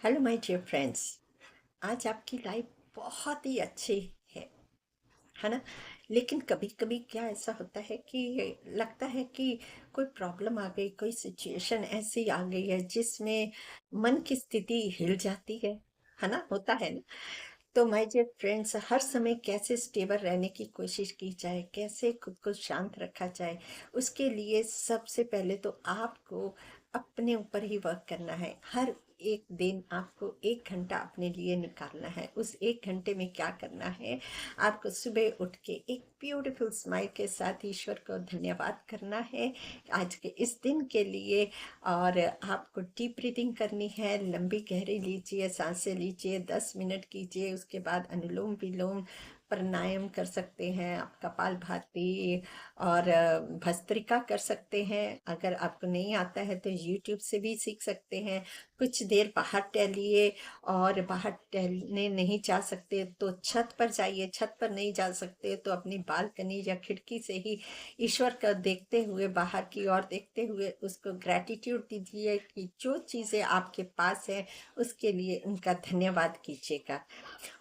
Hello my dear friends. आज आपकी life बहुत ही अच्छी है ना। लेकिन कभी कभी क्या ऐसा होता है कि लगता है कि कोई प्रॉब्लम आ गई, कोई सिचुएशन ऐसी आ गई है जिसमें मन की स्थिति हिल जाती है ना, होता है ना। तो माय डियर फ्रेंड्स, हर समय कैसे स्टेबल रहने की कोशिश की जाए, कैसे खुद को शांत रखा जाए, उसके लिए सबसे पहले तो आपको अपने ऊपर ही वर्क करना है। हर एक दिन आपको 1 घंटा अपने लिए निकालना है। उस 1 घंटे में क्या करना है, आपको सुबह उठ के एक ब्यूटीफुल स्माइल के साथ ईश्वर को धन्यवाद करना है आज के इस दिन के लिए। और आपको डीप ब्रीदिंग करनी है, लंबी गहरी लीजिए, सांसें लीजिए, 10 मिनट कीजिए। उसके बाद अनुलोम विलोम प्राणायाम कर सकते हैं, आप कपालभाति और भस्त्रिका कर सकते हैं। अगर आपको नहीं आता है तो यूट्यूब से भी सीख सकते हैं। कुछ देर बाहर टहलिए, और बाहर टहलने नहीं जा सकते तो छत पर जाइए, छत पर नहीं जा सकते तो अपनी बालकनी या खिड़की से ही ईश्वर का देखते हुए, बाहर की ओर देखते हुए उसको ग्रैटिट्यूड दीजिए कि जो चीज़ें आपके पास है उसके लिए उनका धन्यवाद कीजिएगा।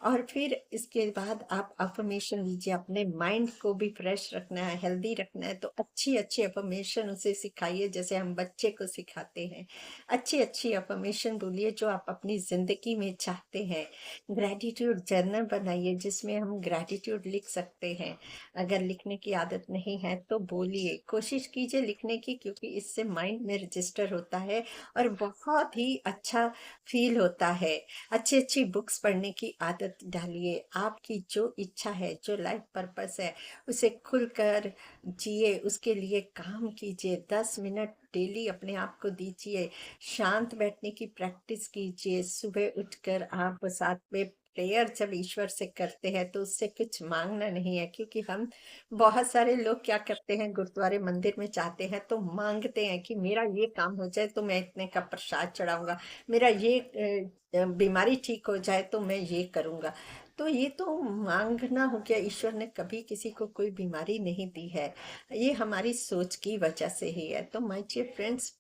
और फिर इसके बाद आप अफर्मेशन लीजिए। अपने माइंड को भी फ्रेश रखना है, हेल्दी रखना है, तो अच्छी अच्छी अफर्मेशन उसे सिखाइए जैसे हम बच्चे को सिखाते हैं। अच्छी अच्छी अफर्मेशन बोलिए जो आप अपनी ज़िंदगी में चाहते हैं। ग्रैटिट्यूड जर्नल बनाइए जिसमें हम ग्रैटिट्यूड लिख सकते हैं। अगर लिखने की आदत नहीं है तो बोलिए, कोशिश कीजिए लिखने की, क्योंकि इससे माइंड में रजिस्टर होता है और बहुत ही अच्छा फील होता है। अच्छी अच्छी बुक्स पढ़ने की आदत डालिए। आपकी जो इच्छा है, जो लाइफ पर्पस है, उसे खुलकर जिए, उसके लिए काम कीजिए। 10 मिनट डेली अपने आप को दीजिए। शांत बैठने की प्रैक्टिस कीजिए। सुबह उठकर आप साथ में प्रेयर जब ईश्वर से करते हैं तो उससे कुछ मांगना नहीं है, क्योंकि हम बहुत सारे लोग क्या करते हैं, गुरुद्वारे मंदिर में जाते हैं तो मांगते हैं कि मेरा ये काम हो जाए तो मैं इतने का प्रसाद चढ़ाऊंगा, मेरा ये बीमारी ठीक हो जाए तो मैं ये करूंगा। तो ये तो मांगना हो गया। ईश्वर ने कभी किसी को कोई बीमारी नहीं दी है, ये हमारी सोच की वजह से ही है। तो माय डियर फ्रेंड्स,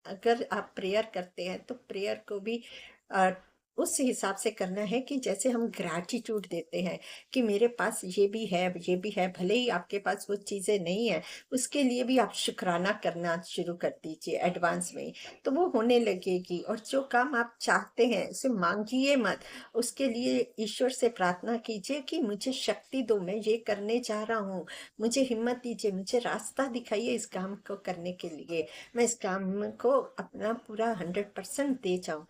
अगर आप प्रेयर करते हैं तो प्रेयर को भी अ, उस हिसाब से करना है कि जैसे हम ग्रैटिट्यूड देते हैं कि मेरे पास ये भी है, ये भी है। भले ही आपके पास वो चीज़ें नहीं है, उसके लिए भी आप शुक्राना करना शुरू कर दीजिए एडवांस में ही, तो वो होने लगेगी। और जो काम आप चाहते हैं उसे मांगिए मत, उसके लिए ईश्वर से प्रार्थना कीजिए कि मुझे शक्ति दो, मैं ये करने जा रहा हूँ, मुझे हिम्मत दीजिए, मुझे रास्ता दिखाइए इस काम को करने के लिए, मैं इस काम को अपना पूरा 100% दे जाऊं।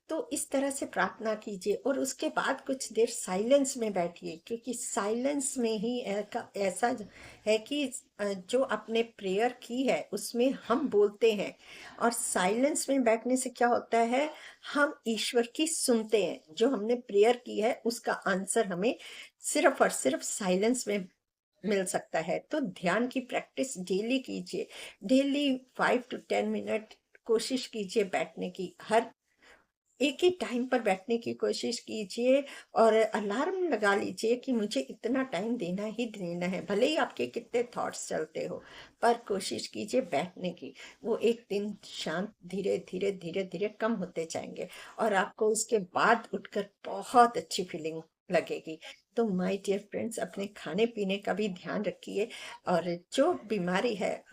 तो इस तरह से प्रार्थना कीजिए और उसके बाद कुछ देर साइलेंस में बैठिए, क्योंकि साइलेंस में ही ऐसा है कि जो आपने प्रेयर की है उसमें हम बोलते हैं। और साइलेंस में बैठने से क्या होता है, हम ईश्वर की सुनते हैं। जो हमने प्रेयर की है उसका आंसर हमें सिर्फ और सिर्फ साइलेंस में मिल सकता है। तो ध्यान की प्रैक्टिस डेली कीजिए। डेली 5 to 10 मिनट कोशिश कीजिए बैठने की। हर एक ही टाइम पर बैठने की कोशिश कीजिए, और अलार्म लगा लीजिए कि मुझे इतना टाइम देना ही देना है। भले ही आपके कितने थॉट्स चलते हो, पर कोशिश कीजिए बैठने की। वो एक दिन शांत धीरे धीरे धीरे धीरे कम होते जाएंगे, और आपको उसके बाद उठकर बहुत अच्छी फीलिंग लगेगी। तो माय डियर फ्रेंड्स, अपने खाने पीने का भी ध्यान रखिए। और जो बीमारी है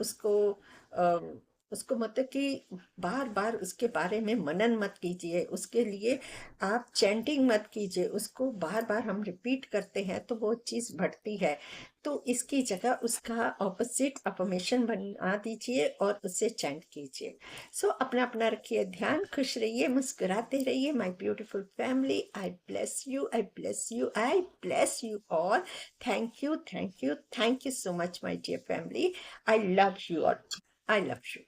उसको मतलब कि बार बार उसके बारे में मनन मत कीजिए, उसके लिए आप चैंटिंग मत कीजिए। उसको बार बार हम रिपीट करते हैं तो वो चीज़ बढ़ती है। तो इसकी जगह उसका ऑपोजिट अफर्मेशन बना दीजिए और उससे चैंट कीजिए। सो अपना अपना रखिए ध्यान, खुश रहिए, मुस्कुराते रहिए। My beautiful family, I bless you, I bless you, I bless you all. Thank you, thank you, thank you so much my dear family. I love you all, I love you.